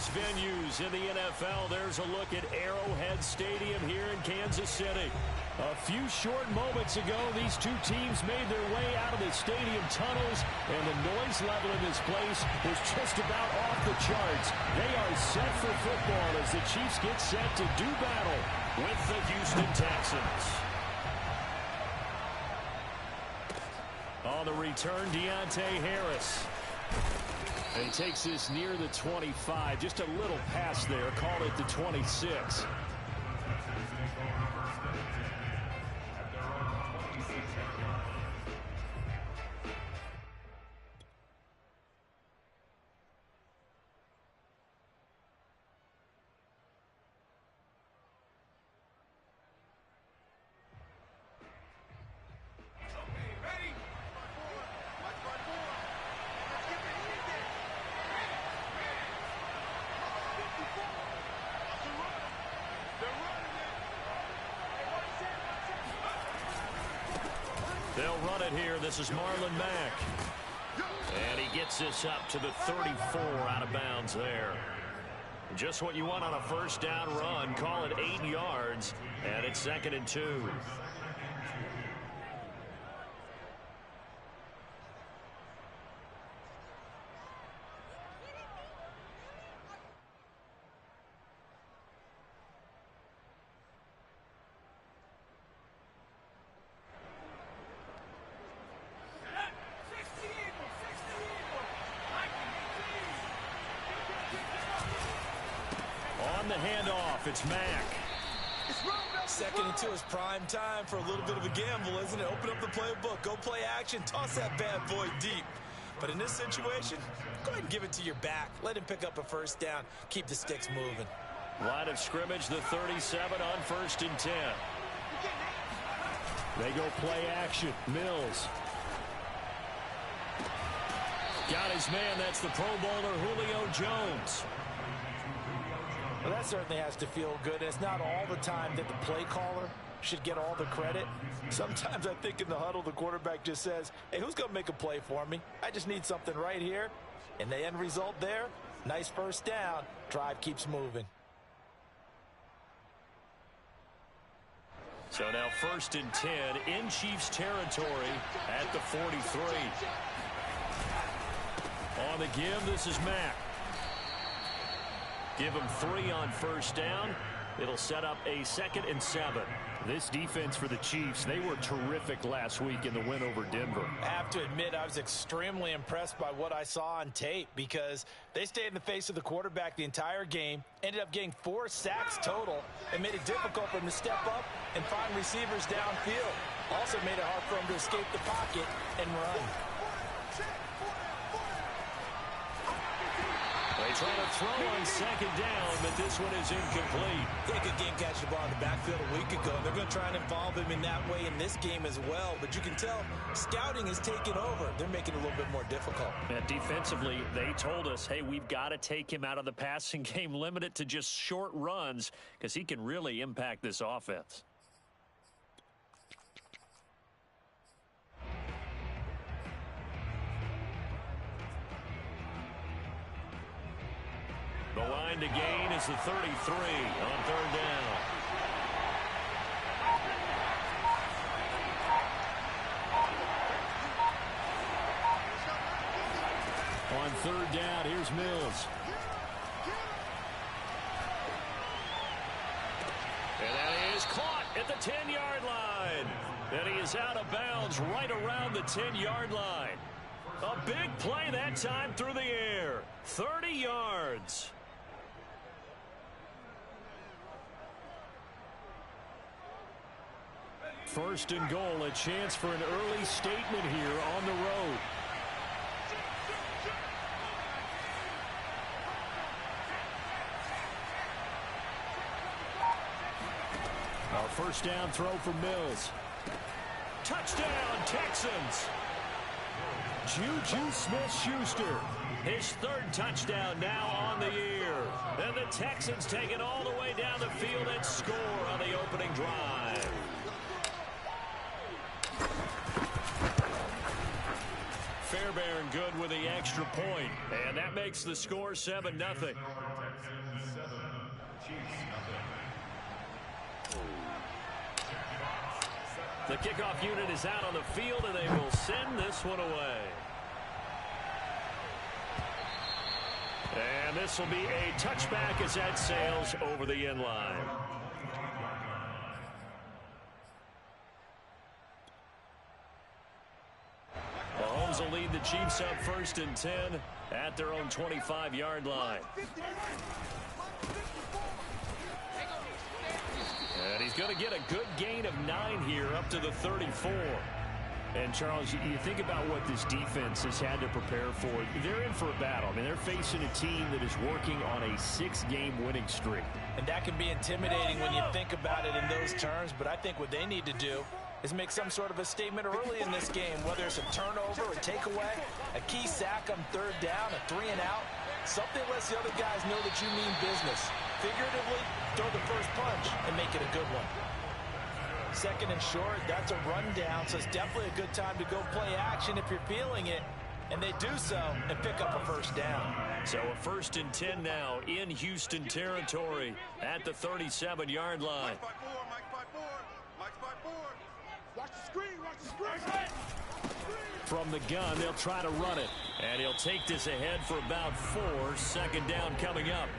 famous venues in the NFL. There's a look at Arrowhead Stadium here in Kansas City. A few short moments ago, these two teams made their way out of the stadium tunnels, and the noise level in this place was just about off the charts. They are set for football as the Chiefs get set to do battle with the Houston Texans. On the return, Deontay Harris. And he takes this near the 25. Just a little pass there. Call it the 26. They'll run it here. This is Marlon Mack. And he gets this up to the 34 out of bounds there. Just what you want on a first down run. Call it 8 yards. And it's 2nd and 2. On the handoff, it's Mack. 2nd and 2 is prime time for a little bit of a gamble, isn't it? Open up the playbook, go play action, toss that bad boy deep. But in this situation, go ahead and give it to your back. Let him pick up a first down. Keep the sticks moving. Line of scrimmage, the 37 on 1st and 10. They go play action. Mills. Got his man. That's the Pro Bowler Julio Jones. Well, that certainly has to feel good. It's not all the time that the play caller should get all the credit. Sometimes I think in the huddle, the quarterback just says, hey, who's going to make a play for me? I just need something right here. And the end result there, nice first down. Drive keeps moving. So now 1st and 10 in Chiefs territory at the 43. On the give, this is Mack. Give him 3 on first down. It'll set up a 2nd and 7. This defense for the Chiefs, they were terrific last week in the win over Denver. I have to admit, I was extremely impressed by what I saw on tape because they stayed in the face of the quarterback the entire game, ended up getting 4 sacks total, and made it difficult for him to step up and find receivers downfield. Also made it hard for him to escape the pocket and run. They try to throw on 2nd down, but this one is incomplete. They had a good game catching the ball in the backfield a week ago. They're going to try and involve him in that way in this game as well. But you can tell scouting is taking over. They're making it a little bit more difficult. And defensively, they told us, hey, we've got to take him out of the passing game, limit it to just short runs, because he can really impact this offense. The line to gain is the 33 on 3rd down. On 3rd down, here's Mills. And that is caught at the 10-yard line. And he is out of bounds right around the 10-yard line. A big play that time through the air. 30 yards. First and goal, a chance for an early statement here on the road. A first down throw for Mills. Touchdown, Texans. Juju Smith-Schuster, his 3rd touchdown now on the year. And the Texans take it all the way down the field and score on the opening drive. Fairbairn good with the extra point, and that makes the score 7-0. The kickoff unit is out on the field, and they will send this one away. And this will be a touchback as that sails over the end line. Mahomes will lead the Chiefs up 1st and 10 at their own 25-yard line. And he's going to get a good gain of 9 here up to the 34. And, Charles, you think about what this defense has had to prepare for. They're in for a battle. I mean, they're facing a team that is working on a 6-game winning streak. And that can be intimidating when you think about it in those terms. But I think what they need to do is make some sort of a statement early in this game, whether it's a turnover, a takeaway, a key sack on 3rd down, a 3-and-out. Something lets the other guys know that you mean business. Figuratively, throw the first punch and make it a good one. 2nd and short, that's a rundown, so it's definitely a good time to go play action if you're feeling it. And they do so and pick up a 1st down. So a 1st and 10 now in Houston territory at the 37-yard line. Watch the screen, watch the screen. From the gun, they'll try to run it. And he'll take this ahead for about 4. 2nd down coming up.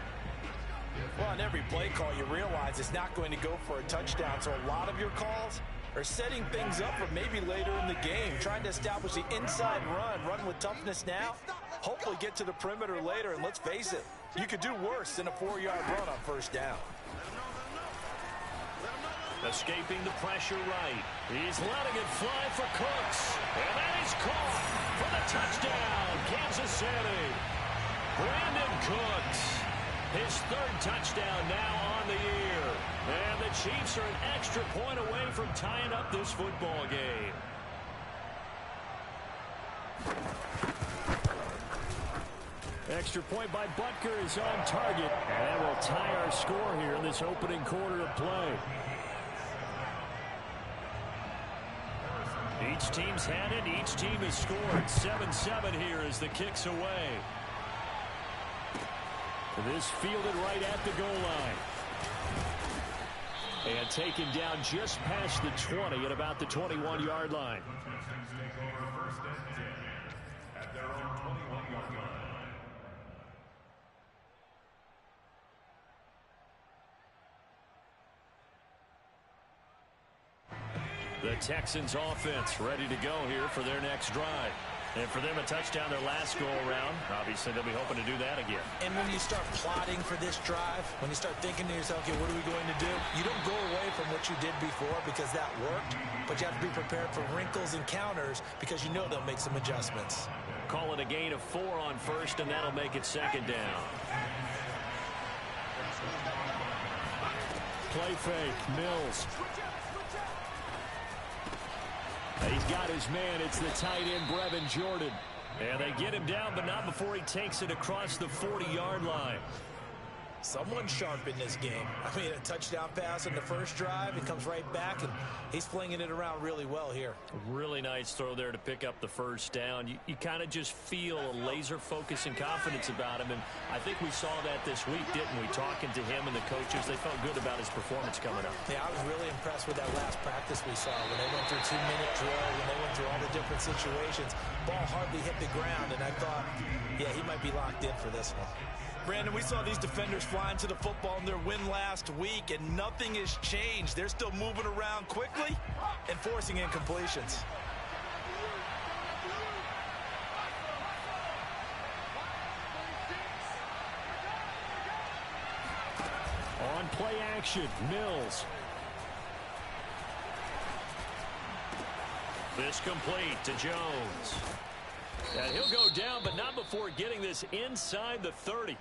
Well, on every play call, you realize it's not going to go for a touchdown. So a lot of your calls are setting things up for maybe later in the game, trying to establish the inside run with toughness now, hopefully get to the perimeter later. And let's face it, you could do worse than a 4-yard run on 1st down. Escaping the pressure right. He's letting it fly for Cooks. And that is caught for the touchdown, Kansas City. Brandon Cooks. His 3rd touchdown now on the year. And the Chiefs are an extra point away from tying up this football game. Extra point by Butker is on target. And that will tie our score here in this opening quarter of play. Each team's had it. Each team has scored. 7-7 here as the kick's away. This fielded right at the goal line. And taken down just past the 20 at about the 21-yard line. The Texans offense ready to go here for their next drive. And for them, a touchdown their last go-around. Obviously, they'll be hoping to do that again. And when you start plotting for this drive, when you start thinking to yourself, okay, what are we going to do? You don't go away from what you did before because that worked, but you have to be prepared for wrinkles and counters because you know they'll make some adjustments. Call it a gain of 4 on 1st, and that'll make it 2nd down. Play fake, Mills. He's got his man. It's the tight end, Brevin Jordan. And they get him down, but not before he takes it across the 40-yard line. Someone sharp in this game. I mean, a touchdown pass on the first drive. It comes right back, and he's flinging it around really well here. Really nice throw there to pick up the 1st down. You kind of just feel a laser focus and confidence about him, and I think we saw that this week, didn't we? Talking to him and the coaches, they felt good about his performance coming up. Yeah, I was really impressed with that last practice we saw when they went through 2-minute drill, when they went through all the different situations. Ball hardly hit the ground, and I thought, yeah, he might be locked in for this one. Brandon, we saw these defenders flying to the football in their win last week, and nothing has changed. They're still moving around quickly and forcing incompletions. On play action, Mills. This complete to Jones. And he'll go down, but not before getting this inside the 30.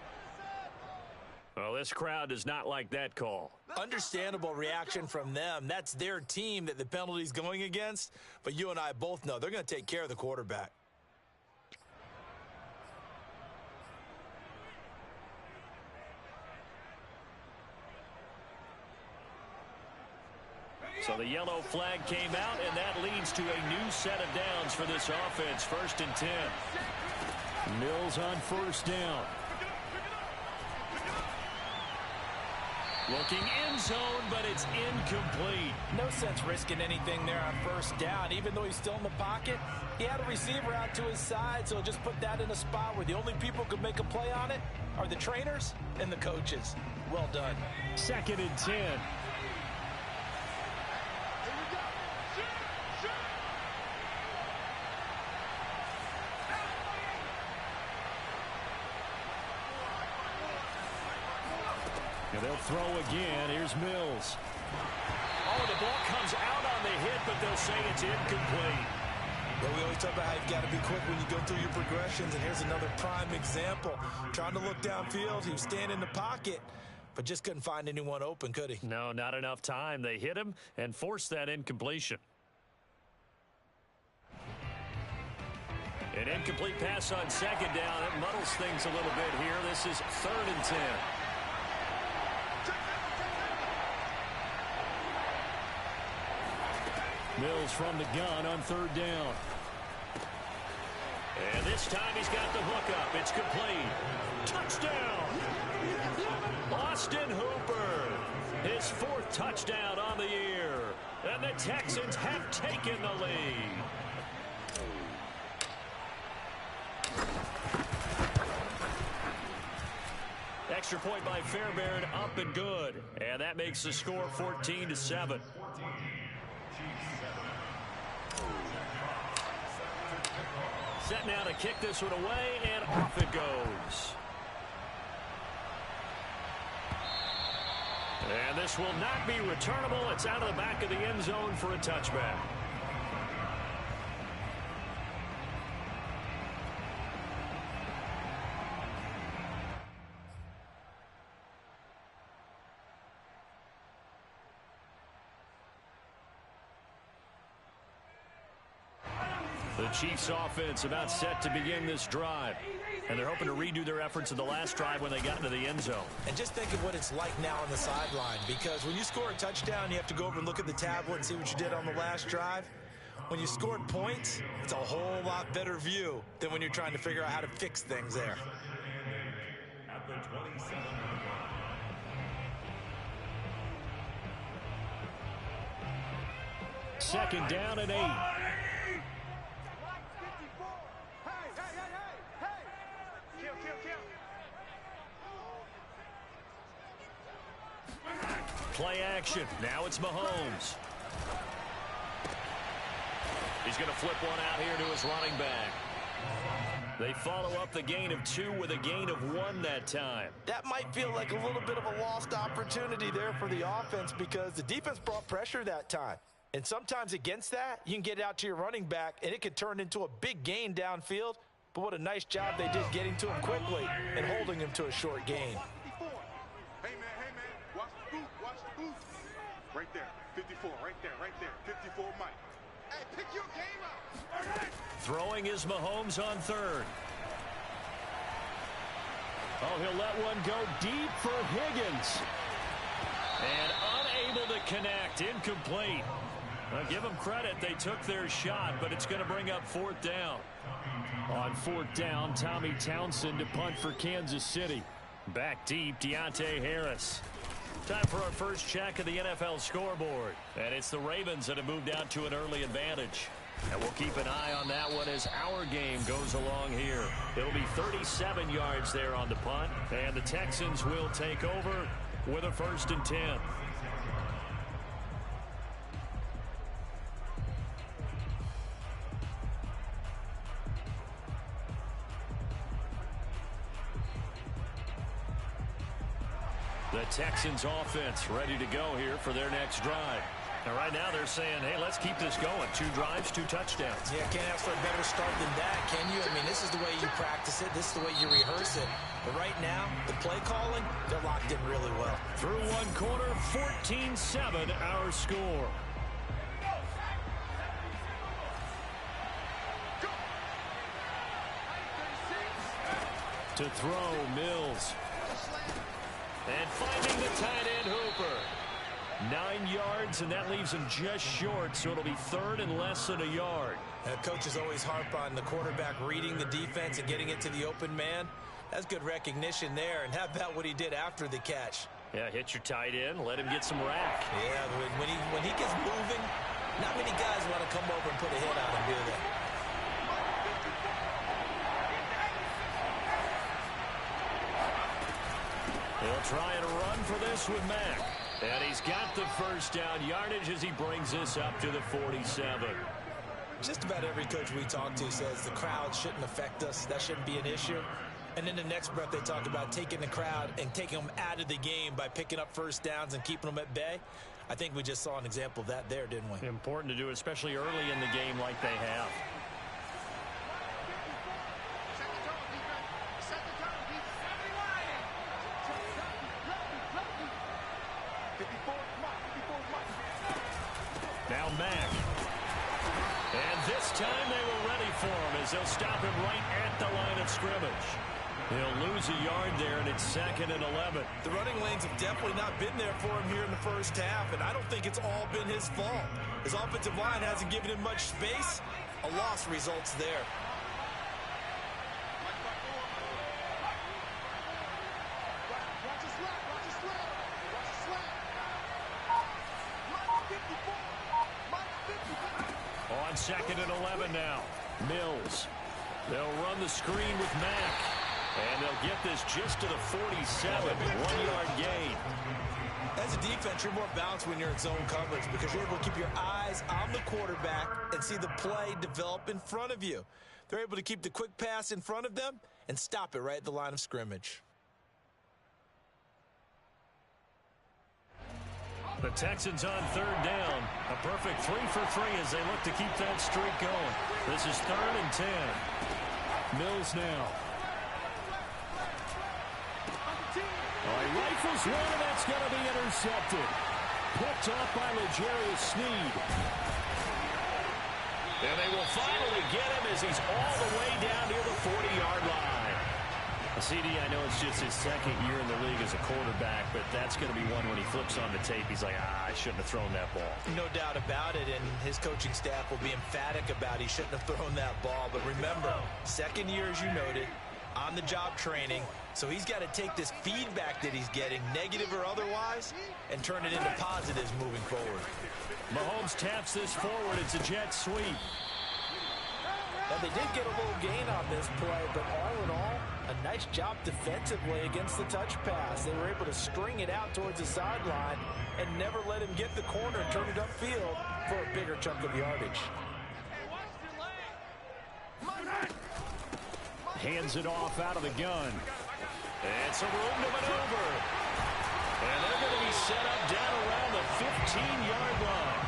Well, this crowd does not like that call. Understandable reaction from them. That's their team that the penalty's going against. But you and I both know they're going to take care of the quarterback. So the yellow flag came out, and that leads to a new set of downs for this offense. 1st and 10. Mills on 1st down. Looking end zone, but it's incomplete. No sense risking anything there on first down. Even though he's still in the pocket, he had a receiver out to his side, so just put that in a spot where the only people who can make a play on it are the trainers and the coaches. Well done. 2nd and 10. And they'll throw again. Here's Mills. Oh, the ball comes out on the hit, but they'll say it's incomplete. Well, we always talk about how you've got to be quick when you go through your progressions, and here's another prime example. Trying to look downfield, he was standing in the pocket, but just couldn't find anyone open, could he? No, not enough time. They hit him and forced that incompletion. An incomplete pass on 2nd down. It muddles things a little bit here. This is 3rd and 10. Mills from the gun on 3rd down. And this time he's got the hook up. It's complete. Touchdown! Austin Hooper. His 4th touchdown on the year. And the Texans have taken the lead. Extra point by Fairbairn, up and good. And that makes the score 14-7. Set now to kick this one away, and off it goes. And this will not be returnable. It's out of the back of the end zone for a touchback. The Chiefs offense about set to begin this drive. And they're hoping to redo their efforts in the last drive when they got into the end zone. And just think of what it's like now on the sideline, because when you score a touchdown, you have to go over and look at the tablet and see what you did on the last drive. When you scored points, it's a whole lot better view than when you're trying to figure out how to fix things there. At the 27. 2nd down and 8. Play action. Now it's Mahomes. He's going to flip one out here to his running back. They follow up the gain of 2 with a gain of 1 that time. That might feel like a little bit of a lost opportunity there for the offense, because the defense brought pressure that time. And sometimes against that, you can get out to your running back, and it could turn into a big gain downfield. But what a nice job they did getting to him quickly and holding him to a short gain. Hey, man, watch the boot, watch the boot. Right there, 54, right there, 54 Mike. Hey, pick your game up. Throwing is Mahomes on 3rd. Oh, he'll let one go deep for Higgins. And unable to connect, incomplete. Now, give them credit, they took their shot, but it's going to bring up 4th down. On 4th down, Tommy Townsend to punt for Kansas City. Back deep, Deontay Harris. Time for our first check of the NFL scoreboard. And it's the Ravens that have moved out to an early advantage. And we'll keep an eye on that one as our game goes along here. It'll be 37 yards there on the punt. And the Texans will take over with a 1st and 10. The Texans offense ready to go here for their next drive. And right now they're saying, hey, let's keep this going. 2 drives, 2 touchdowns. Yeah, can't ask for a better start than that, can you? I mean, this is the way you practice it. This is the way you rehearse it. But right now, the play calling, they're locked in really well. Through 1 quarter, 14-7 our score. To throw, Mills. And finding the tight end, Hooper. 9 yards, and that leaves him just short, so it'll be 3rd and less than a yard. Coaches always harp on the quarterback reading the defense and getting it to the open man. That's good recognition there. And how about what he did after the catch? Yeah, hit your tight end, let him get some rack. Yeah, when he gets moving, not many guys want to come over and put a hit on him, do they? He'll try and run for this with Mack. And he's got the first down yardage as he brings this up to the 47. Just about every coach we talk to says the crowd shouldn't affect us. That shouldn't be an issue. And in the next breath, they talk about taking the crowd and taking them out of the game by picking up first downs and keeping them at bay. I think we just saw an example of that there, didn't we? Important to do, especially early in the game like they have. Now Mack. And this time they were ready for him as they'll stop him right at the line of scrimmage. He'll lose a yard there, and it's 2nd and 11. The running lanes have definitely not been there for him here in the first half, and I don't think it's all been his fault. His offensive line hasn't given him much space. A loss results there. On 2nd and 11 now. Mills. They'll run the screen with Mack. And they'll get this just to the 47. 1-yard gain. As a defense, you're more balanced when you're in zone coverage because you're able to keep your eyes on the quarterback and see the play develop in front of you. They're able to keep the quick pass in front of them and stop it right at the line of scrimmage. The Texans on 3rd down. A perfect 3 for 3 as they look to keep that streak going. This is 3rd and 10. Mills now. He rifles one, and that's going to be intercepted. Picked off by L'Jarius Sneed. And they will finally get him as he's all the way down near the 40-yard line. CD, I know it's just his 2nd year in the league as a quarterback, but that's going to be one when he flips on the tape. He's like, I shouldn't have thrown that ball. No doubt about it, and his coaching staff will be emphatic about he shouldn't have thrown that ball. But remember, 2nd year, as you noted, on-the-job training, so he's got to take this feedback that he's getting, negative or otherwise, and turn it into positives moving forward. Mahomes taps this forward. It's a jet sweep. Now, they did get a little gain on this play, but all in all, a nice job defensively against the touch pass. They were able to string it out towards the sideline and never let him get the corner and turn it upfield for a bigger chunk of yardage. Hands it off out of the gun. And some room to maneuver. And they're going to be set up down around the 15-yard line.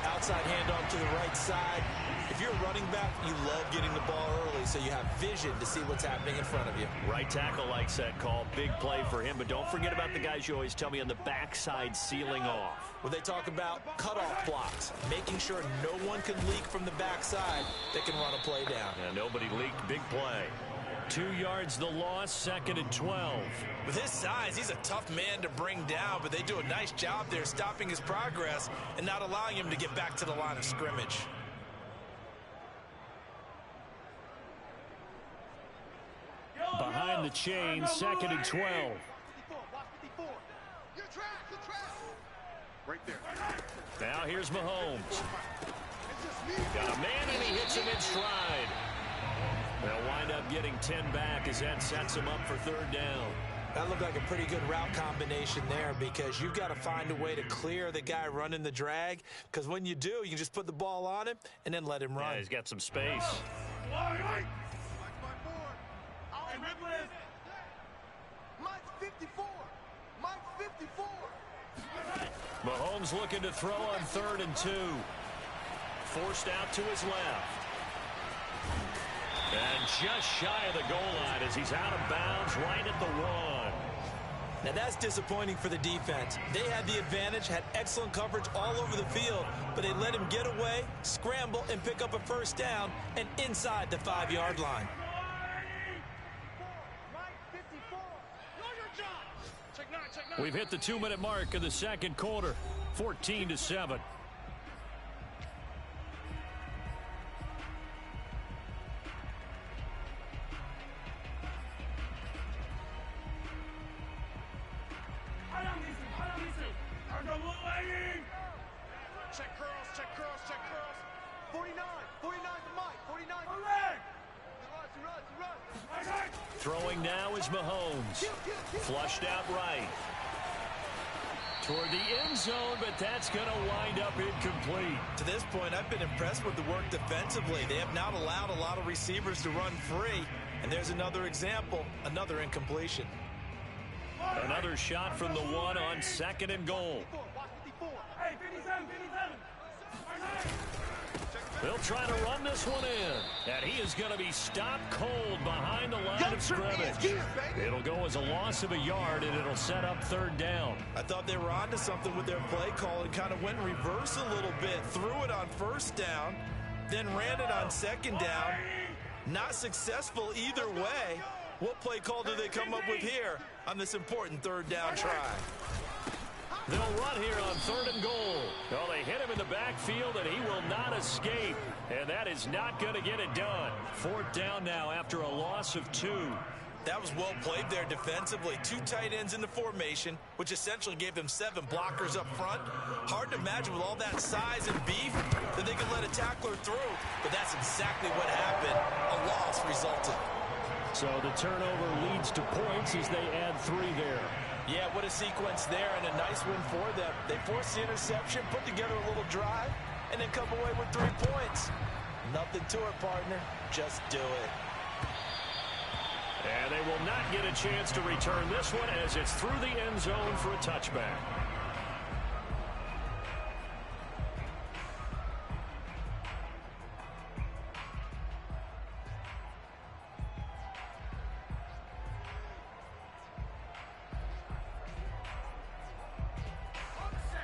Outside handoff to the right side. If you're a running back, you love getting the ball early so you have vision to see what's happening in front of you. Right tackle likes that call. Big play for him. But don't forget about the guys you always tell me on the backside sealing off. When they talk about cutoff blocks, making sure no one can leak from the backside that can run a play down. And nobody leaked. Big play. 2 yards the loss, 2nd and 12. With his size, he's a tough man to bring down, but they do a nice job there stopping his progress and not allowing him to get back to the line of scrimmage. Behind the chain, 2nd and 12. Right there. Now here's Mahomes. Got a man and he hits him in stride. They'll wind up getting 10 back as that sets him up for 3rd down. That looked like a pretty good route combination there because you've got to find a way to clear the guy running the drag because when you do, you can just put the ball on him and then let him run. Yeah, he's got some space. Mahomes looking to throw on 3rd and 2. Forced out to his left. And just shy of the goal line as he's out of bounds right at the 1. Now that's disappointing for the defense. They had the advantage, had excellent coverage all over the field, but they let him get away, scramble, and pick up a first down and inside the 5-yard line. We've hit the 2-minute mark of the 2nd quarter, 14-7. Check curls, check curls, check curls. 49 for Mike, 49 for Run. Throwing now is Mahomes. Flushed out right. Toward the end zone, but that's going to wind up incomplete. To this point, I've been impressed with the work defensively. They have not allowed a lot of receivers to run free. And there's another example, another incompletion. Another shot from the one on 2nd and goal. Hey, 57, 57. They'll try to run this one in. And he is going to be stopped cold behind the line of scrimmage. It'll go as a loss of a yard, and it'll set up 3rd down. I thought they were onto something with their play call and kind of went in reverse a little bit. Threw it on 1st down, then ran it on 2nd down. Not successful either way. What play call do they come up with here on this important 3rd down try? They'll run here on 3rd and goal. Well, they hit him in the backfield, and he will not escape. And that is not going to get it done. 4th down now after a loss of 2. That was well played there defensively. 2 tight ends in the formation, which essentially gave them 7 blockers up front. Hard to imagine with all that size and beef that they could let a tackler through. But that's exactly what happened. A loss resulted. So the turnover leads to points as they add 3 there. Yeah, what a sequence there, and a nice win for them. They forced the interception, put together a little drive, and then come away with 3 points. Nothing to it, partner. Just do it. And they will not get a chance to return this one as it's through the end zone for a touchback.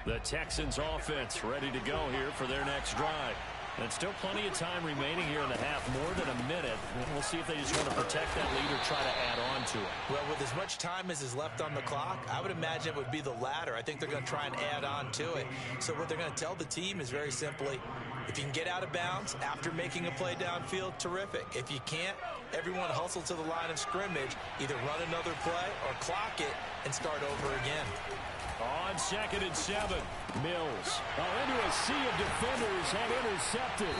The Texans offense ready to go here for their next drive. And still plenty of time remaining here in the half, more than a minute. We'll see if they just want to protect that lead or try to add on to it. Well, with as much time as is left on the clock, I would imagine it would be the latter. I think they're going to try and add on to it. So what they're going to tell the team is very simply, if you can get out of bounds after making a play downfield, terrific. If you can't, everyone hustle to the line of scrimmage, either run another play or clock it and start over again. On 2nd and 7, Mills. Into a sea of defenders and intercepted.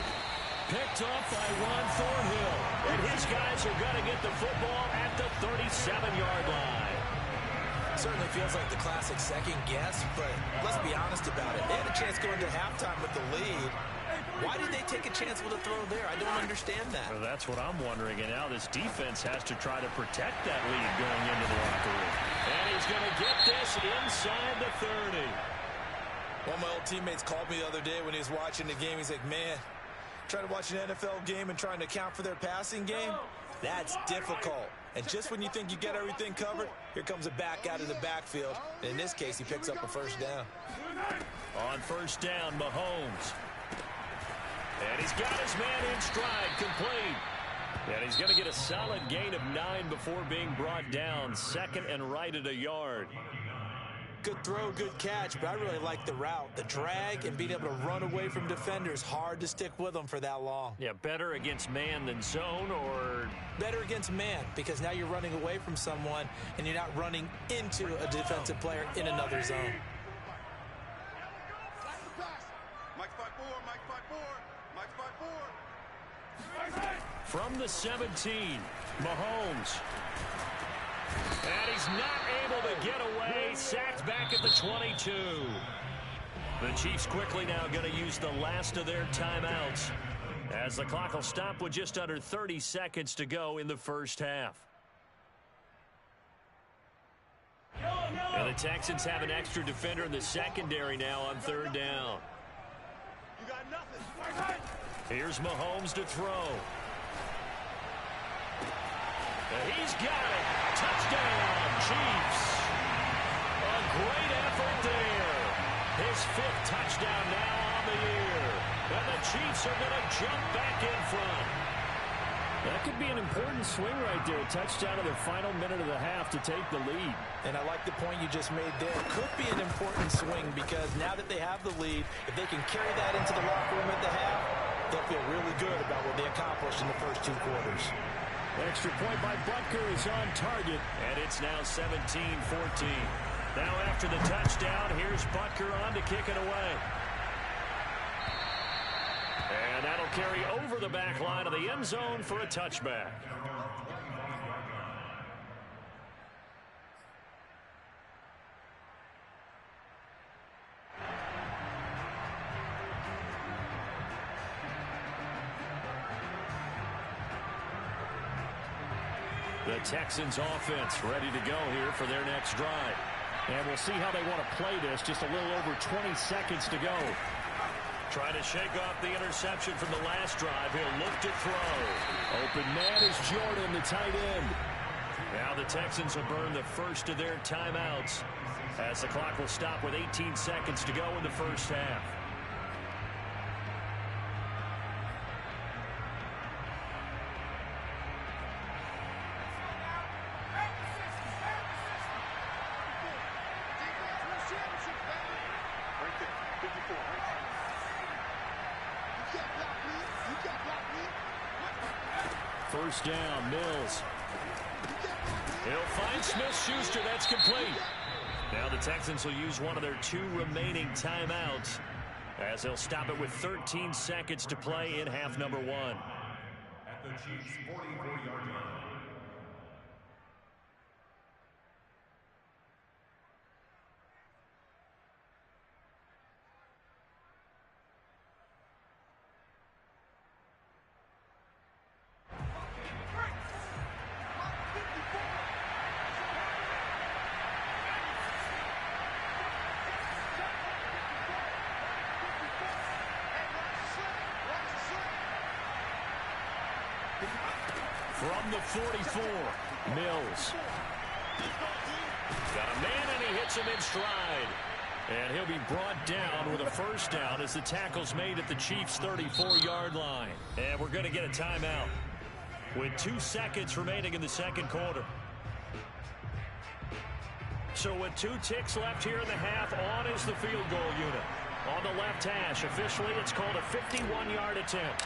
Picked up by Ron Thornhill. And his guys are going to get the football at the 37-yard line. Certainly feels like the classic second guess, but let's be honest about it. They had a chance going to halftime with the lead. Why did they take a chance with a throw there? I don't understand that. Well, that's what I'm wondering. And now this defense has to try to protect that lead going into the locker room. And he's going to get this inside the 30. One of my old teammates called me the other day when he was watching the game. He's like, man, trying to watch an NFL game and trying to account for their passing game, that's difficult. And just when you think you get everything covered, here comes a back out of the backfield. And in this case, he picks up a 1st down. On 1st down, Mahomes. And he's got his man in stride, complete. And he's going to get a solid gain of 9 before being brought down. 2nd and right at a yard. Good throw, good catch, but I really like the route. The drag and being able to run away from defenders, hard to stick with them for that long. Yeah, better against man than zone, or? Better against man, because now you're running away from someone and you're not running into a defensive player in another zone. Mike 5-4, Mike 5-4, Mike 5-4. From the 17, Mahomes. And he's not able to get away. Sacked back at the 22. The Chiefs quickly now going to use the last of their timeouts, as the clock will stop with just under 30 seconds to go in the first half. And the Texans have an extra defender in the secondary now on 3rd down. You got nothing. Here's Mahomes to throw. And he's got it. Touchdown, Chiefs. A great effort there. His 5th touchdown now on the year. And the Chiefs are going to jump back in front. That could be an important swing right there. Touchdown in the final minute of the half to take the lead. And I like the point you just made there. Could be an important swing because now that they have the lead, if they can carry that into the locker room at the half, they'll feel really good about what they accomplished in the first 2 quarters. Extra point by Butker is on target, and it's now 17-14. Now after the touchdown, here's Butker on to kick it away. And that'll carry over the back line of the end zone for a touchback. The Texans offense ready to go here for their next drive. And we'll see how they want to play this. Just a little over 20 seconds to go. Trying to shake off the interception from the last drive. He'll look to throw. Open man is Jordan, the tight end. Now the Texans will burn the first of their timeouts as the clock will stop with 18 seconds to go in the first half. First down, Mills. He'll find Smith-Schuster. That's complete. Now the Texans will use one of their 2 remaining timeouts as they'll stop it with 13 seconds to play in half number 1. At the Chiefs' 44-yard line. From the 44, Mills. Got a man, and he hits him in stride. And he'll be brought down with a first down as the tackle's made at the Chiefs' 34-yard line. And we're going to get a timeout with 2 seconds remaining in the second quarter. So with 2 ticks left here in the half, on is the field goal unit. On the left hash, officially it's called a 51-yard attempt.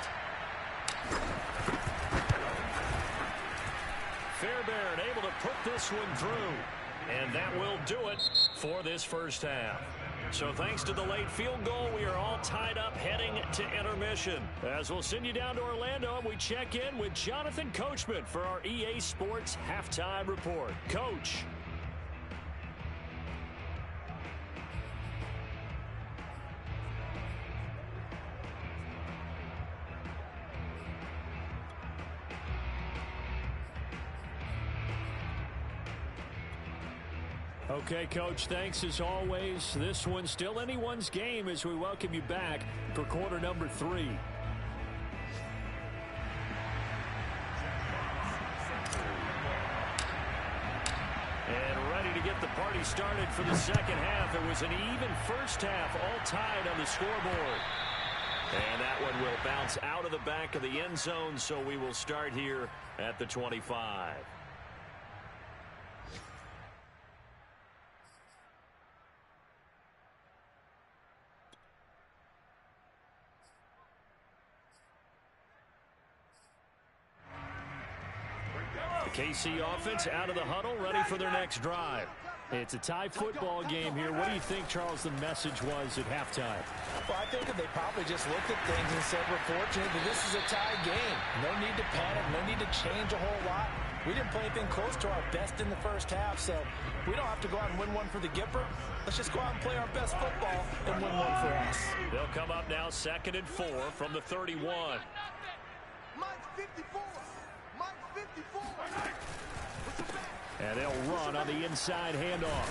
Fairbairn able to put this one through. And that will do it for this first half. So thanks to the late field goal, we are all tied up heading to intermission. As we'll send you down to Orlando, and we check in with Jonathan Coachman for our EA Sports Halftime Report. Coach. Okay, Coach, thanks as always. This one's still anyone's game as we welcome you back for quarter number 3. And ready to get the party started for the second half. It was an even first half, all tied on the scoreboard. And that one will bounce out of the back of the end zone, so we will start here at the 25. KC offense out of the huddle, ready for their next drive. It's a tie football game here. What do you think, Charles, the message was at halftime? Well, I think that they probably just looked at things and said, we're fortunate that this is a tie game. No need to panic, no need to change a whole lot. We didn't play anything close to our best in the first half, so we don't have to go out and win one for the Gipper. Let's just go out and play our best football and win one for us. They'll come up now 2nd and 4 from the 31. Mike's 54. Mike's 54. And they'll run on the inside handoff.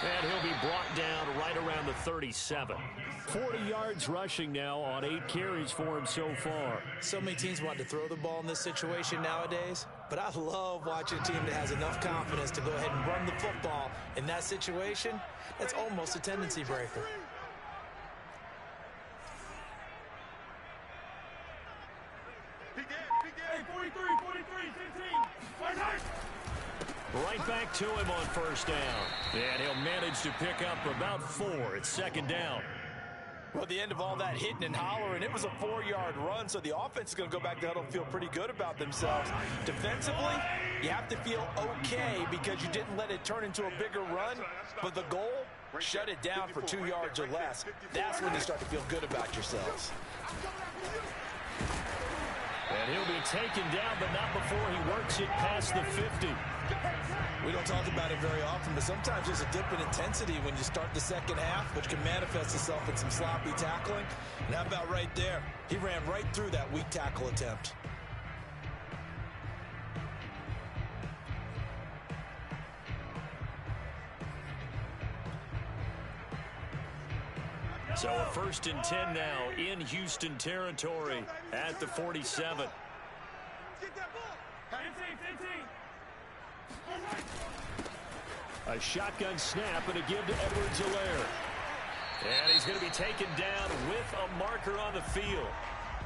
And he'll be brought down right around the 37. 40 yards rushing now on 8 carries for him so far. So many teams want to throw the ball in this situation nowadays, but I love watching a team that has enough confidence to go ahead and run the football in that situation. That's almost a tendency breaker. Hey, 43, 15. Right back to him on first down. And he'll manage to pick up about 4 at 2nd down. Well, at the end of all that hitting and hollering, it was a 4-yard run, so the offense is going to go back to the huddle and feel pretty good about themselves. Defensively, you have to feel okay because you didn't let it turn into a bigger run, but the goal, shut it down for 2 yards or less. That's when you start to feel good about yourselves. And he'll be taken down, but not before he works it past the 50. We don't talk about it very often, but sometimes there's a dip in intensity when you start the second half, which can manifest itself in some sloppy tackling. And how about right there? He ran right through that weak tackle attempt. So a 1st and 10 now in Houston territory at the 47. A shotgun snap and a give to Edwards-Helaire. And he's going to be taken down with a marker on the field.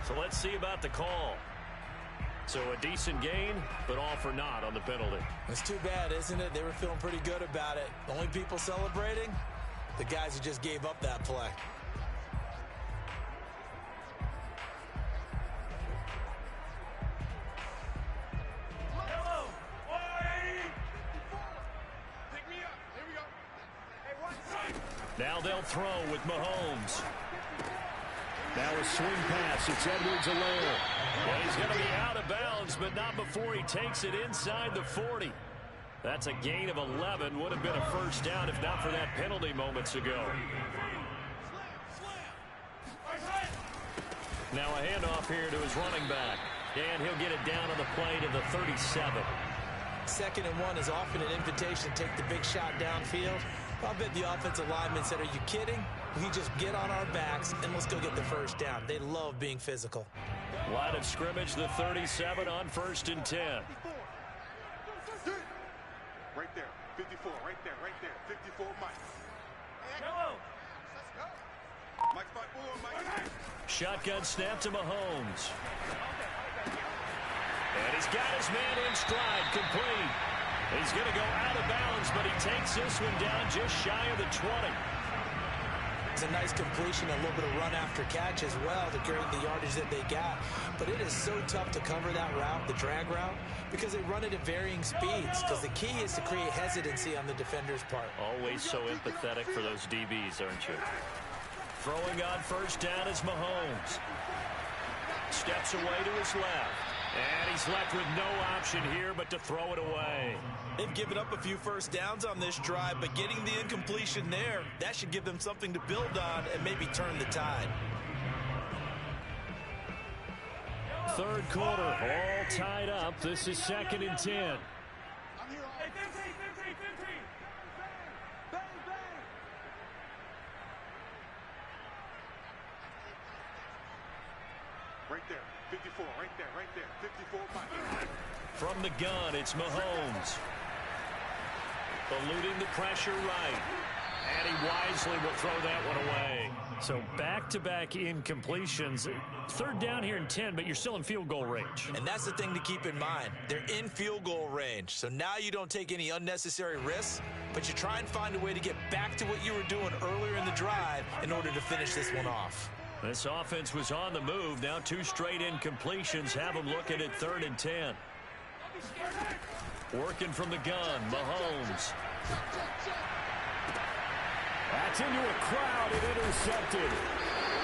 So let's see about the call. So a decent gain, but all for naught on the penalty. It's too bad, isn't it? They were feeling pretty good about it. The only people celebrating, the guys who just gave up that play. Now they'll throw with Mahomes. Now a swing pass. It's Edwards-Helaire. Well, he's going to be out of bounds, but not before he takes it inside the 40. That's a gain of 11. Would have been a first down if not for that penalty moments ago. Now a handoff here to his running back. And he'll get it down on the play to the 37. 2nd and 1 is often an invitation to take the big shot downfield. I bet the offensive lineman said, are you kidding? We just get on our backs and let's go get the first down. They love being physical. Line of scrimmage, the 37 on 1st and 10. Right there, 54, right there, 54, Mike. Mike's my boy, Mike. Shotgun snap to Mahomes. And he's got his man in stride, complete. He's going to go out of bounds, but he takes this one down just shy of the 20. It's a nice completion, a little bit of run after catch as well to carry the yardage that they got. But it is so tough to cover that route, the drag route, because they run it at varying speeds. Because the key is to create hesitancy on the defender's part. Always so empathetic for those DBs, aren't you? Throwing on first down is Mahomes. Steps away to his left. And he's left with no option here but to throw it away. They've given up a few first downs on this drive, but getting the incompletion there, that should give them something to build on and maybe turn the tide. 3rd quarter, all tied up. This is 2nd and 10. Right there, 54, right there, 54, Mike. From the gun, it's Mahomes. Eluding the pressure right. And he wisely will throw that one away. So back-to-back incompletions. 3rd down here in 10, but you're still in field goal range. And that's the thing to keep in mind. They're in field goal range. So now you don't take any unnecessary risks, but you try and find a way to get back to what you were doing earlier in the drive in order to finish this one off. This offense was on the move. Now 2 straight incompletions have them looking at 3rd and 10. Working from the gun, Mahomes. That's into a crowd and intercepted.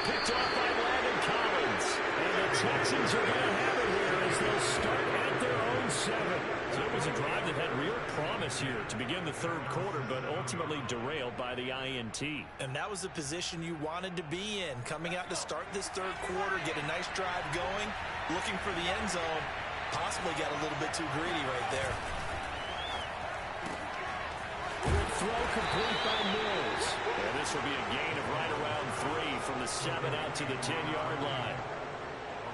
Picked off by Landon Collins. And the Texans are going to have it here as they'll start at their own 7. So it was a drive that had real promise here to begin the 3rd quarter, but ultimately derailed by the INT. And that was the position you wanted to be in. Coming out to start this 3rd quarter, get a nice drive going, looking for the end zone. Possibly got a little bit too greedy right there. Good throw complete by Mills. And this will be a gain of right around 3 from the 7 out to the 10-yard line.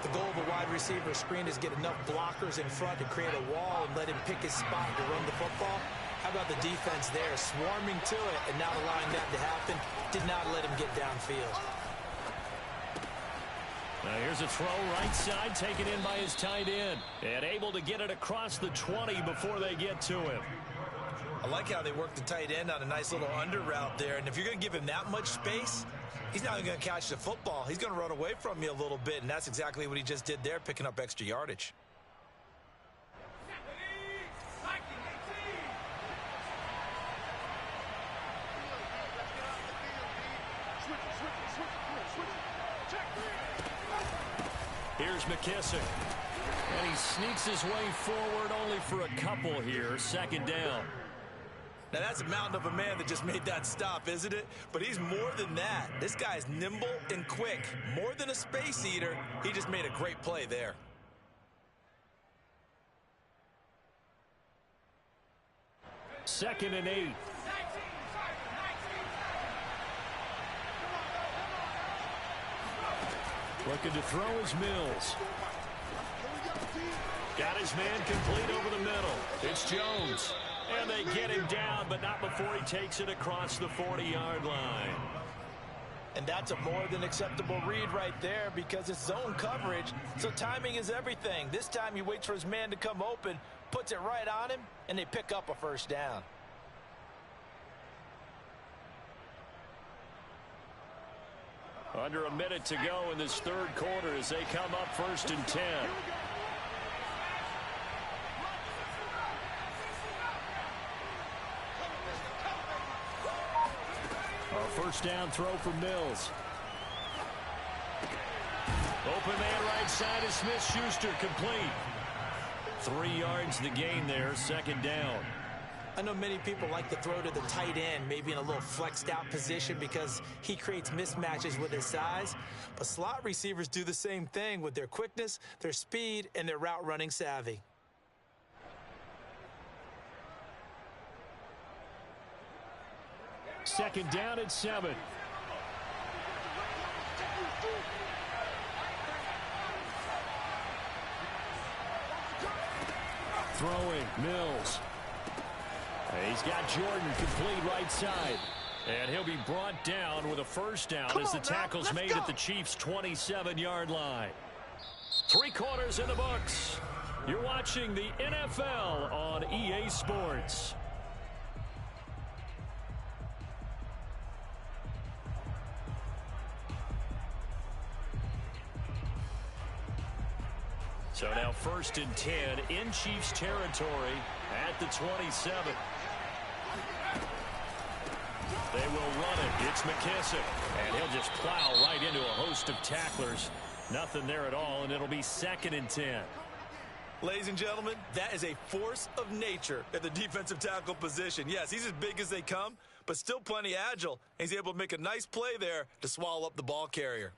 The goal of a wide receiver screen is get enough blockers in front to create a wall and let him pick his spot to run the football. How about the defense there, swarming to it and not allowing that to happen? Did not let him get downfield. Now here's a throw right side taken in by his tight end. And able to get it across the 20 before they get to him. I like how they work the tight end on a nice little under route there. And if you're going to give him that much space, He's not even going to catch the football. He's going to run away from me a little bit, and that's exactly what he just did there, picking up extra yardage. Here's McKissick. And he sneaks his way forward only for a couple here. Second down. Now, that's a mountain of a man that just made that stop, isn't it? But he's more than that. This guy's nimble and quick. More than a space eater, he just made a great play there. Second and 8. Looking to throw is Mills. Got his man complete over the middle. It's Jones. And they get him down, but not before he takes it across the 40-yard line. And that's a more than acceptable read right there because it's zone coverage, so timing is everything. This time he waits for his man to come open, puts it right on him, and they pick up a first down. Under a minute to go in this third quarter as they come up 1st and 10. A first down throw for Mills. Open man right side is Smith-Schuster, complete. 3 yards the gain there, second down. I know many people like to throw to the tight end, maybe in a little flexed out position because he creates mismatches with his size. But slot receivers do the same thing with their quickness, their speed, and their route running savvy. Second down at 7. Throwing, Mills. He's got Jordan complete right side. And he'll be brought down with a first down as the tackle's made at the Chiefs' 27-yard line. 3 quarters in the books. You're watching the NFL on EA Sports. So now 1st and 10 in Chiefs territory at the 27. They will run it. It's McKissick. And he'll just plow right into a host of tacklers. Nothing there at all, and it'll be 2nd and 10. Ladies and gentlemen, that is a force of nature at the defensive tackle position. Yes, he's as big as they come, but still plenty agile. And he's able to make a nice play there to swallow up the ball carrier.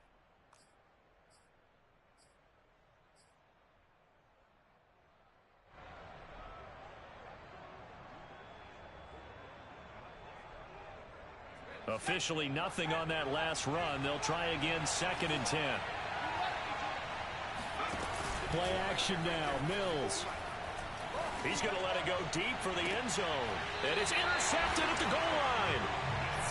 Officially nothing on that last run. They'll try again, 2nd and 10. Play action now, Mills. He's going to let it go deep for the end zone. And it's intercepted at the goal line.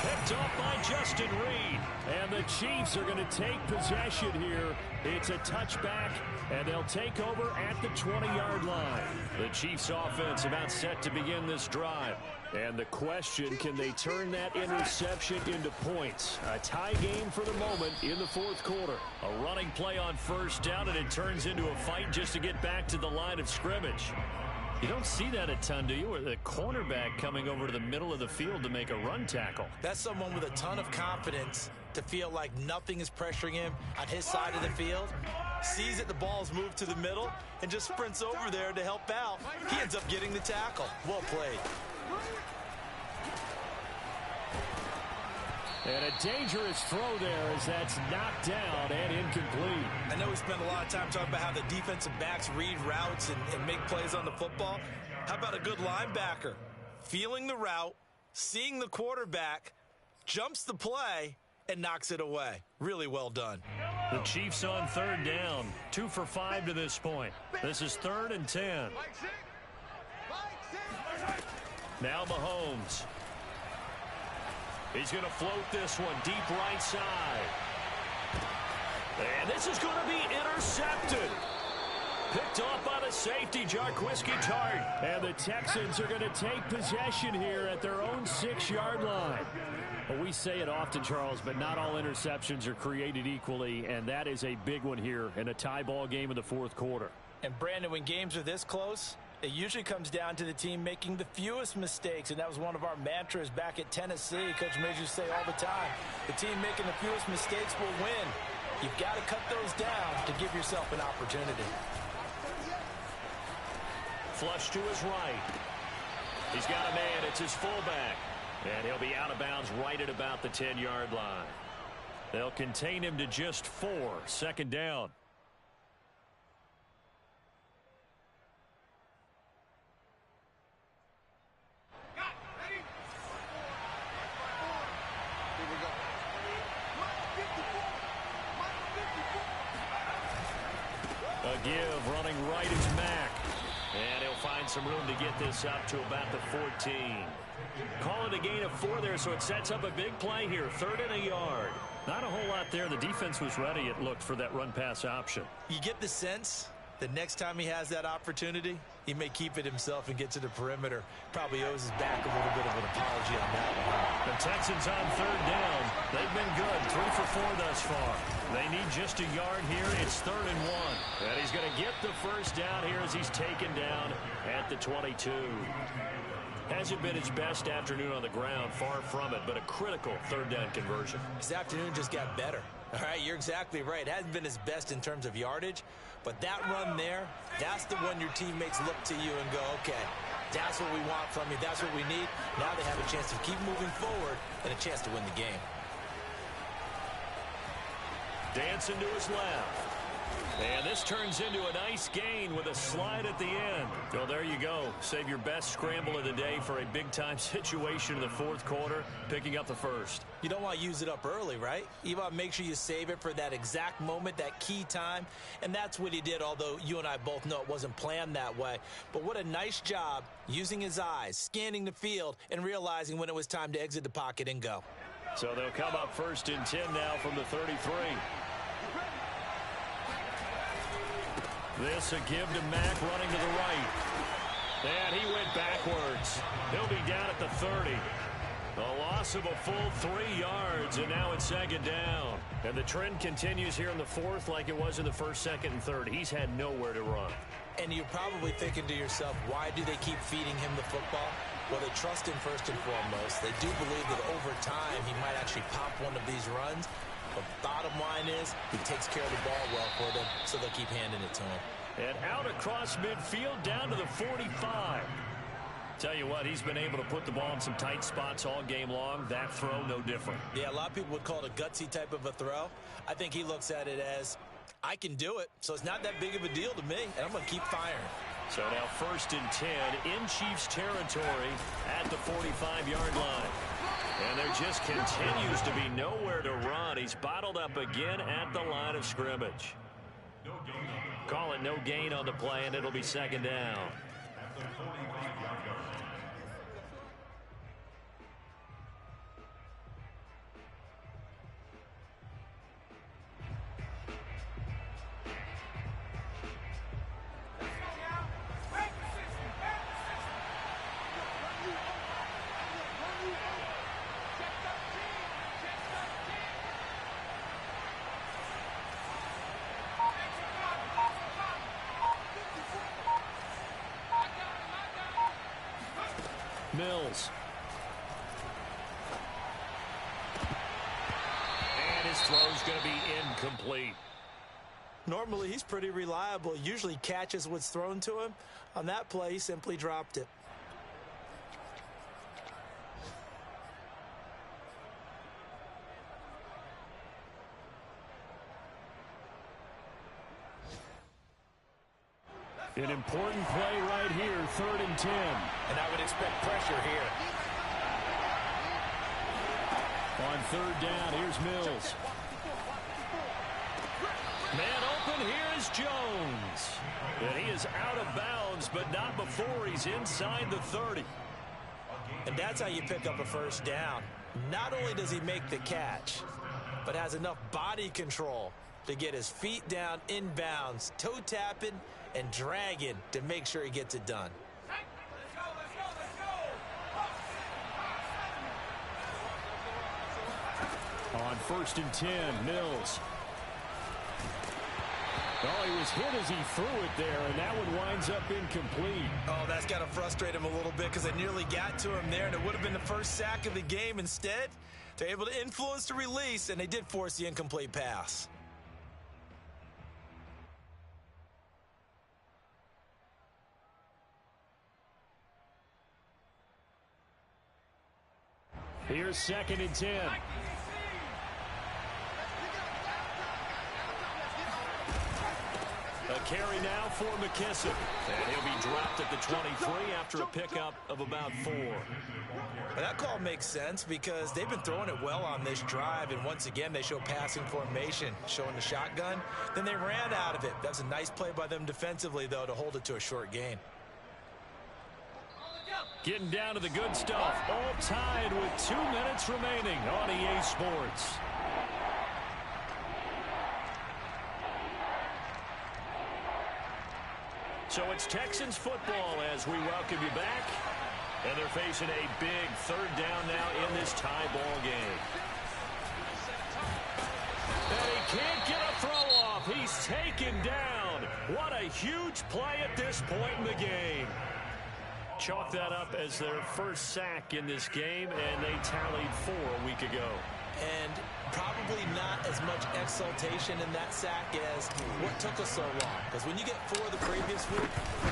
Picked up by Justin Reed. And the Chiefs are going to take possession here. It's a touchback, and they'll take over at the 20-yard line. The Chiefs offense about set to begin this drive. And the question, can they turn that interception into points? A tie game for the moment in the 4th quarter. A running play on 1st down, and it turns into a fight just to get back to the line of scrimmage. You don't see that a ton, do you? Or the cornerback coming over to the middle of the field to make a run tackle. That's someone with a ton of confidence to feel like nothing is pressuring him on his side of the field. Sees that the ball's moved to the middle and just sprints over there to help out. He ends up getting the tackle. Well played. And a dangerous throw there as that's knocked down and incomplete. I know we spent a lot of time talking about how the defensive backs read routes and make plays on the football. How about a good linebacker? Feeling the route, seeing the quarterback, jumps the play, and knocks it away. Really well done. The Chiefs on 3rd down. 2 for 5 to this point. This is 3rd and 10. Now Mahomes. He's going to float this one deep right side. And this is going to be intercepted. Picked off by the safety, Jarquiski Tart. And the Texans are going to take possession here at their own 6-yard line. Well, we say it often, Charles, but not all interceptions are created equally, and that is a big one here in a tie ball game in the fourth quarter. And, Brandon, when games are this close, it usually comes down to the team making the fewest mistakes, and that was one of our mantras back at Tennessee. Coach Major used to say all the time, the team making the fewest mistakes will win. You've got to cut those down to give yourself an opportunity. Flush to his right. He's got a man. It's his fullback. And he'll be out of bounds right at about the 10-yard line. They'll contain him to just 4. Second down. A give, running right is Mack. And he'll find some room to get this up to about the 14. Call it a gain of 4 there, so it sets up a big play here. 3rd and a yard. Not a whole lot there. The defense was ready, it looked, for that run-pass option. You get the sense that next time he has that opportunity, he may keep it himself and get to the perimeter. Probably owes his back a little bit of an apology on that one. The Texans on 3rd down. They've been good. 3 for 4 thus far. They need just a yard here. It's 3rd and 1. And he's going to get the first down here as he's taken down at the 22. Hasn't been his best afternoon on the ground, far from it, but a critical 3rd down conversion. His afternoon just got better. All right, you're exactly right. It hasn't been his best in terms of yardage, but that run there, that's the one your teammates look to you and go, okay, that's what we want from you. That's what we need. Now they have a chance to keep moving forward and a chance to win the game. Dancing to his left. And this turns into a nice gain with a slide at the end. So there you go. Save your best scramble of the day for a big-time situation in the fourth quarter, picking up the first. You don't want to use it up early, right? You want to make sure you save it for that exact moment, that key time. And that's what he did, although you and I both know it wasn't planned that way. But what a nice job using his eyes, scanning the field, and realizing when it was time to exit the pocket and go. So they'll come up 1st and 10 now from the 33. This a give to Mack running to the right. And he went backwards. He'll be down at the 30. A loss of a full 3 yards, and now it's 2nd down. And the trend continues here in the 4th like it was in the 1st, 2nd, and 3rd. He's had nowhere to run. And you're probably thinking to yourself, why do they keep feeding him the football? Well, they trust him first and foremost. They do believe that over time he might actually pop one of these runs. But bottom line is, he takes care of the ball well for them, so they'll keep handing it to him. And out across midfield, down to the 45. Tell you what, he's been able to put the ball in some tight spots all game long. That throw, no different. Yeah, a lot of people would call it a gutsy type of a throw. I think he looks at it as, I can do it, so it's not that big of a deal to me, and I'm going to keep firing. So now 1st and 10 in Chiefs territory at the 45-yard line. And there just continues to be nowhere to run. He's bottled up again at the line of scrimmage. Call it no gain on the play, and it'll be 2nd down. Mills. And his throw's going to be incomplete. Normally, he's pretty reliable. Usually catches what's thrown to him. On that play, he simply dropped it. An important play right here, 3rd and 10. And I would expect pressure here. On 3rd down, here's Mills. Man open, here is Jones. And he is out of bounds, but not before he's inside the 30. And that's how you pick up a 1st down. Not only does he make the catch, but has enough body control to get his feet down inbounds, toe tapping, and dragging to make sure he gets it done. On 1st and 10, Mills. Oh, he was hit as he threw it there, and that one winds up incomplete. Oh, that's got to frustrate him a little bit because they nearly got to him there, and it would have been the first sack of the game. Instead, they're able to influence the release, and they did force the incomplete pass. Here's 2nd and 10. A carry now for McKissick. And he'll be dropped at the 23 after a pickup of about 4. That call makes sense because they've been throwing it well on this drive, and once again they show passing formation, showing the shotgun. Then they ran out of it. That's a nice play by them defensively, though, to hold it to a short gain. Getting down to the good stuff. All tied with 2 minutes remaining on EA Sports. So it's Texans football as we welcome you back. And they're facing a big 3rd down now in this tie ball game. And he can't get a throw off. He's taken down. What a huge play at this point in the game. Chalk that up as their first sack in this game, and they tallied 4 a week ago. And probably not as much exultation in that sack as what took us so long. Because when you get 4 the previous week,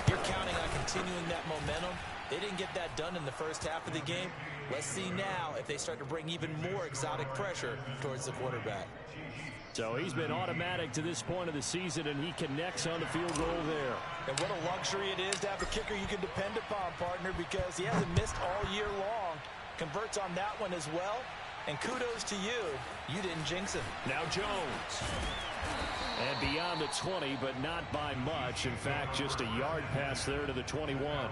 you're counting on continuing that momentum. They didn't get that done in the first half of the game. Let's see now if they start to bring even more exotic pressure towards the quarterback. So he's been automatic to this point of the season, and he connects on the field goal there. And what a luxury it is to have a kicker you can depend upon, partner, because he hasn't missed all year long. Converts on that one as well. And kudos to you. You didn't jinx him. Now Jones. And beyond the 20, but not by much. In fact, just a yard pass there to the 21.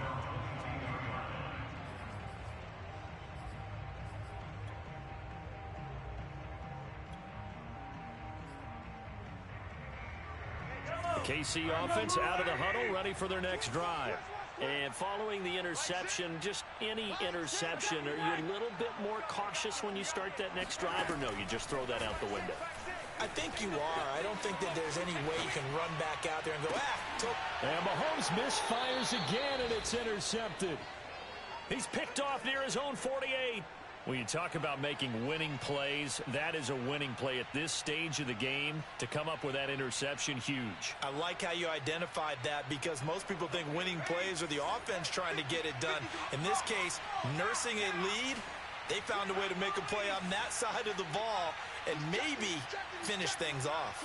The KC offense out of the huddle, ready for their next drive. And following the interception, just any interception, are you a little bit more cautious when you start that next drive, or no, you just throw that out the window? I think you are. I don't think that there's any way you can run back out there and go, And Mahomes misfires again, and it's intercepted. He's picked off near his own 48. When you talk about making winning plays, that is a winning play at this stage of the game. To come up with that interception, huge. I like how you identified that because most people think winning plays are the offense trying to get it done. In this case, nursing a lead, they found a way to make a play on that side of the ball and maybe finish things off.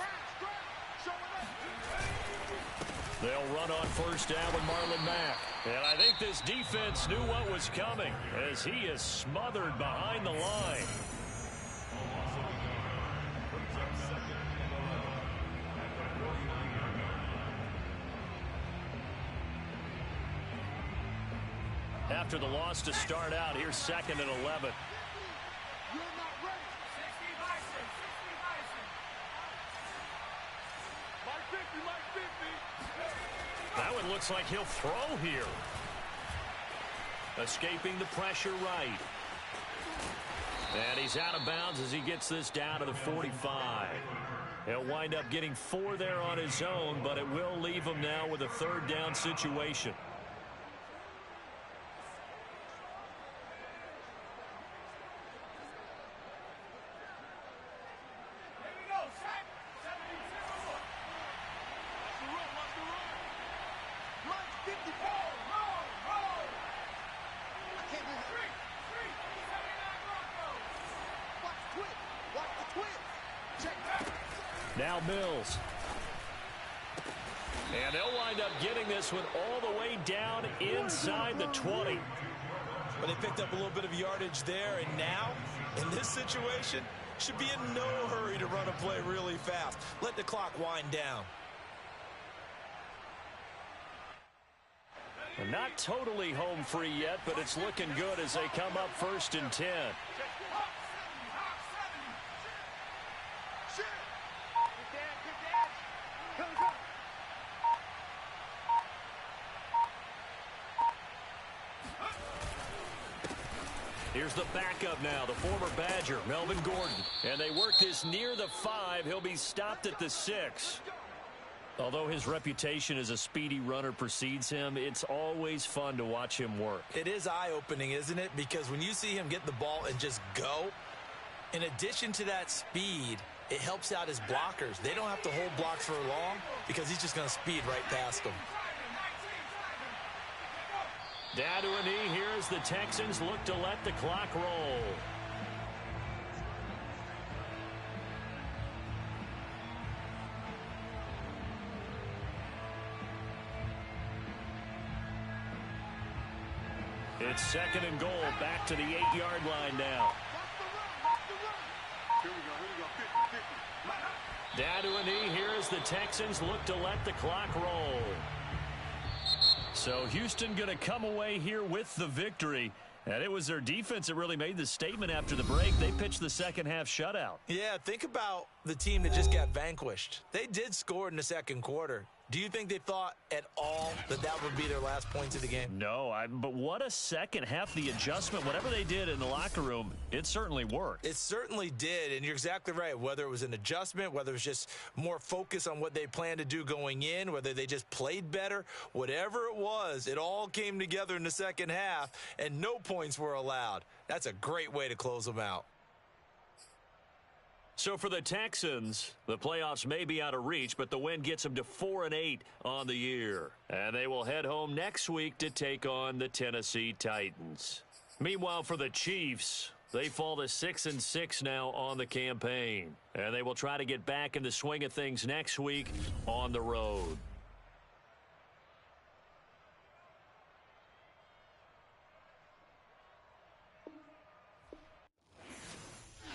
They'll run on 1st down with Marlon Mack. And I think this defense knew what was coming as he is smothered behind the line. After the loss to start out, here's 2nd and 11. That one looks like he'll throw here. Escaping the pressure right. And he's out of bounds as he gets this down to the 45. He'll wind up getting 4 there on his own, but it will leave him now with a 3rd down situation. Now Mills. And they'll wind up getting this one all the way down inside the 20. But they picked up a little bit of yardage there, and now, in this situation, should be in no hurry to run a play really fast. Let the clock wind down. They're not totally home free yet, but it's looking good as they come up 1st and 10. Here's the backup now, the former Badger, Melvin Gordon. And they work this near the 5. He'll be stopped at the 6. Although his reputation as a speedy runner precedes him, it's always fun to watch him work. It is eye-opening, isn't it? Because when you see him get the ball and just go, in addition to that speed, it helps out his blockers. They don't have to hold blocks for long because he's just going to speed right past them. Down to a knee here as the Texans look to let the clock roll. It's 2nd and goal, back to the 8-yard line now. Here we go, 50, 50. Down to a knee here as the Texans look to let the clock roll. So Houston going to come away here with the victory. And it was their defense that really made the statement after the break. They pitched the second-half shutout. Yeah, think about the team that just got vanquished. They did score in the second quarter. Do you think they thought at all that that would be their last points of the game? No, but what a second half. The adjustment, whatever they did in the locker room, it certainly worked. It certainly did, and you're exactly right. Whether it was an adjustment, whether it was just more focus on what they planned to do going in, whether they just played better, whatever it was, it all came together in the second half, and no points were allowed. That's a great way to close them out. So for the Texans, the playoffs may be out of reach, but the win gets them to 4-8 on the year. And they will head home next week to take on the Tennessee Titans. Meanwhile, for the Chiefs, they fall to 6-6 now on the campaign. And they will try to get back in the swing of things next week on the road.